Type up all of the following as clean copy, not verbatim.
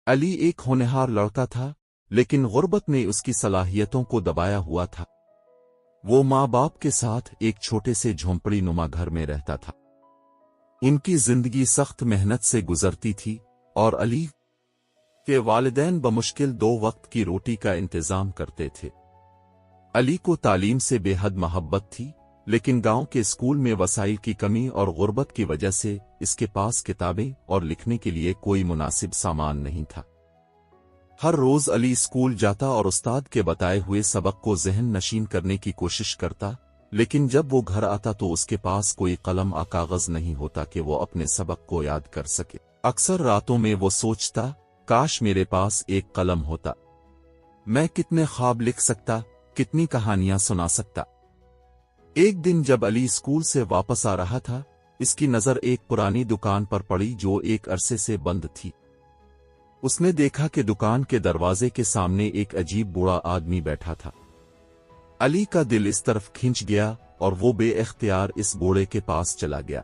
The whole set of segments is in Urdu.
علی ایک ہونہار لڑکا تھا، لیکن غربت نے اس کی صلاحیتوں کو دبایا ہوا تھا۔ وہ ماں باپ کے ساتھ ایک چھوٹے سے جھونپڑی نما گھر میں رہتا تھا۔ ان کی زندگی سخت محنت سے گزرتی تھی، اور علی کے والدین بمشکل 2 وقت کی روٹی کا انتظام کرتے تھے۔ علی کو تعلیم سے بے حد محبت تھی، لیکن گاؤں کے اسکول میں وسائل کی کمی اور غربت کی وجہ سے اس کے پاس کتابیں اور لکھنے کے لیے کوئی مناسب سامان نہیں تھا۔ ہر روز علی اسکول جاتا اور استاد کے بتائے ہوئے سبق کو ذہن نشین کرنے کی کوشش کرتا، لیکن جب وہ گھر آتا تو اس کے پاس کوئی قلم اور کاغذ نہیں ہوتا کہ وہ اپنے سبق کو یاد کر سکے۔ اکثر راتوں میں وہ سوچتا، کاش میرے پاس ایک قلم ہوتا، میں کتنے خواب لکھ سکتا، کتنی کہانیاں سنا سکتا۔ ایک دن جب علی اسکول سے واپس آ رہا تھا، اس کی نظر ایک پرانی دکان پر پڑی جو ایک عرصے سے بند تھی۔ اس نے دیکھا کہ دکان کے دروازے کے سامنے ایک عجیب بوڑھا آدمی بیٹھا تھا۔ علی کا دل اس طرف کھنچ گیا اور وہ بے اختیار اس بوڑھے کے پاس چلا گیا۔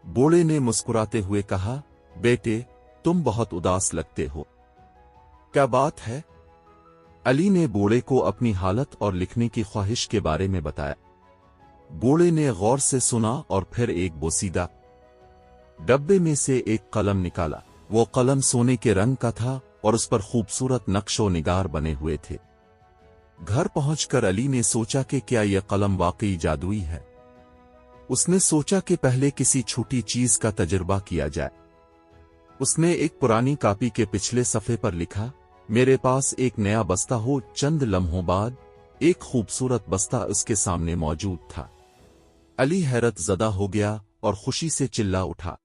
بوڑھے نے مسکراتے ہوئے کہا، بیٹے، تم بہت اداس لگتے ہو، کیا بات ہے؟ علی نے بوڑھے کو اپنی حالت اور لکھنے کی خواہش کے بارے میں بتایا۔ بوڑھے نے غور سے سنا اور پھر ایک بوسیدہ ڈبے میں سے ایک قلم نکالا۔ وہ قلم سونے کے رنگ کا تھا اور اس پر خوبصورت نقش و نگار بنے ہوئے تھے۔ گھر پہنچ کر علی نے سوچا کہ کیا یہ قلم واقعی جادوئی ہے۔ اس نے سوچا کہ پہلے کسی چھوٹی چیز کا تجربہ کیا جائے۔ اس نے ایک پرانی کاپی کے پچھلے صفحے پر لکھا، میرے پاس ایک نیا بستہ ہو۔ چند لمحوں بعد ایک خوبصورت بستہ اس کے سامنے موجود تھا۔ علی حیرت زدہ ہو گیا اور خوشی سے چلا اٹھا۔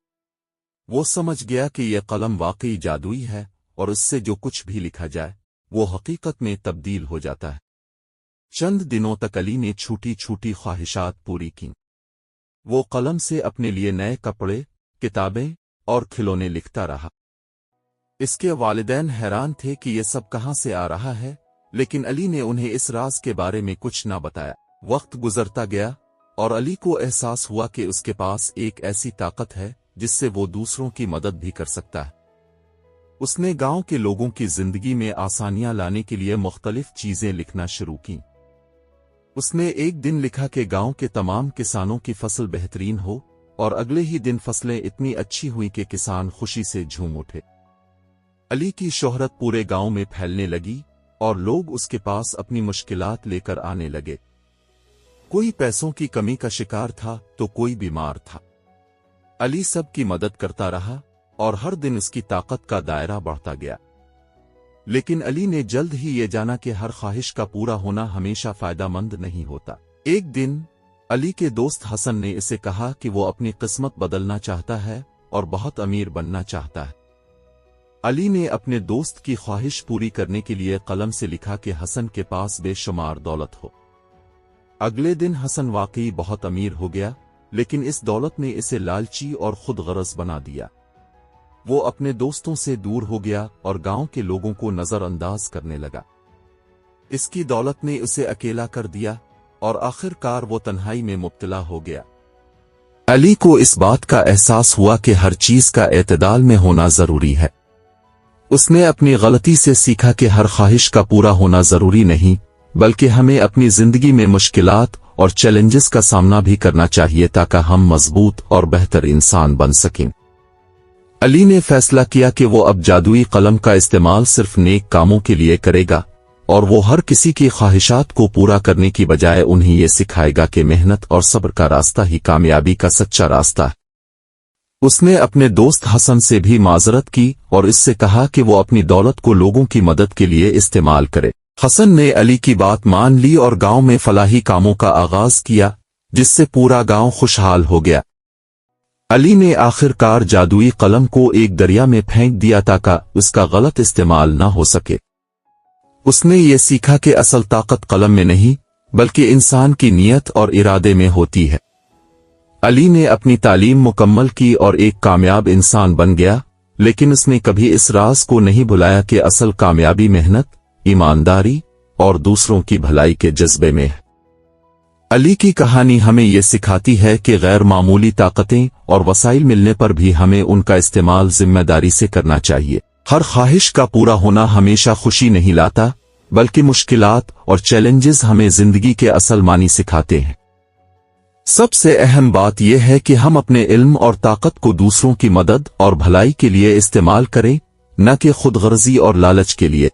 وہ سمجھ گیا کہ یہ قلم واقعی جادوئی ہے اور اس سے جو کچھ بھی لکھا جائے وہ حقیقت میں تبدیل ہو جاتا ہے۔ چند دنوں تک علی نے چھوٹی چھوٹی خواہشات پوری کیں۔ وہ قلم سے اپنے لیے نئے کپڑے، کتابیں اور کھلونے لکھتا رہا۔ اس کے والدین حیران تھے کہ یہ سب کہاں سے آ رہا ہے، لیکن علی نے انہیں اس راز کے بارے میں کچھ نہ بتایا۔ وقت گزرتا گیا اور علی کو احساس ہوا کہ اس کے پاس ایک ایسی طاقت ہے جس سے وہ دوسروں کی مدد بھی کر سکتا ہے۔ اس نے گاؤں کے لوگوں کی زندگی میں آسانیاں لانے کے لیے مختلف چیزیں لکھنا شروع کیں۔ اس نے ایک دن لکھا کہ گاؤں کے تمام کسانوں کی فصل بہترین ہو، اور اگلے ہی دن فصلیں اتنی اچھی ہوئیں کہ کسان خوشی سے جھوم اٹھے۔ علی کی شہرت پورے گاؤں میں پھیلنے لگی اور لوگ اس کے پاس اپنی مشکلات لے کر آنے لگے۔ کوئی پیسوں کی کمی کا شکار تھا تو کوئی بیمار تھا۔ علی سب کی مدد کرتا رہا اور ہر دن اس کی طاقت کا دائرہ بڑھتا گیا۔ لیکن علی نے جلد ہی یہ جانا کہ ہر خواہش کا پورا ہونا ہمیشہ فائدہ مند نہیں ہوتا۔ ایک دن علی کے دوست حسن نے اسے کہا کہ وہ اپنی قسمت بدلنا چاہتا ہے اور بہت امیر بننا چاہتا ہے۔ علی نے اپنے دوست کی خواہش پوری کرنے کے لیے قلم سے لکھا کہ حسن کے پاس بے شمار دولت ہو۔ اگلے دن حسن واقعی بہت امیر ہو گیا، لیکن اس دولت نے اسے لالچی اور خود غرض بنا دیا۔ وہ اپنے دوستوں سے دور ہو گیا اور گاؤں کے لوگوں کو نظر انداز کرنے لگا۔ اس کی دولت نے اسے اکیلا کر دیا اور آخر کار وہ تنہائی میں مبتلا ہو گیا۔ علی کو اس بات کا احساس ہوا کہ ہر چیز کا اعتدال میں ہونا ضروری ہے۔ اس نے اپنی غلطی سے سیکھا کہ ہر خواہش کا پورا ہونا ضروری نہیں، بلکہ ہمیں اپنی زندگی میں مشکلات اور چیلنجز کا سامنا بھی کرنا چاہیے تاکہ ہم مضبوط اور بہتر انسان بن سکیں۔ علی نے فیصلہ کیا کہ وہ اب جادوئی قلم کا استعمال صرف نیک کاموں کے لیے کرے گا، اور وہ ہر کسی کی خواہشات کو پورا کرنے کی بجائے انہیں یہ سکھائے گا کہ محنت اور صبر کا راستہ ہی کامیابی کا سچا راستہ ہے۔ اس نے اپنے دوست حسن سے بھی معذرت کی اور اس سے کہا کہ وہ اپنی دولت کو لوگوں کی مدد کے لیے استعمال کرے۔ حسن نے علی کی بات مان لی اور گاؤں میں فلاحی کاموں کا آغاز کیا، جس سے پورا گاؤں خوشحال ہو گیا۔ علی نے آخر کار جادوئی قلم کو ایک دریا میں پھینک دیا تاکہ اس کا غلط استعمال نہ ہو سکے۔ اس نے یہ سیکھا کہ اصل طاقت قلم میں نہیں، بلکہ انسان کی نیت اور ارادے میں ہوتی ہے۔ علی نے اپنی تعلیم مکمل کی اور ایک کامیاب انسان بن گیا، لیکن اس نے کبھی اس راز کو نہیں بھلایا کہ اصل کامیابی محنت، ایمانداری اور دوسروں کی بھلائی کے جذبے میں ہے۔ علی کی کہانی ہمیں یہ سکھاتی ہے کہ غیر معمولی طاقتیں اور وسائل ملنے پر بھی ہمیں ان کا استعمال ذمہ داری سے کرنا چاہیے۔ ہر خواہش کا پورا ہونا ہمیشہ خوشی نہیں لاتا، بلکہ مشکلات اور چیلنجز ہمیں زندگی کے اصل معنی سکھاتے ہیں۔ سب سے اہم بات یہ ہے کہ ہم اپنے علم اور طاقت کو دوسروں کی مدد اور بھلائی کے لیے استعمال کریں، نہ کہ خود غرضی اور لالچ کے لیے۔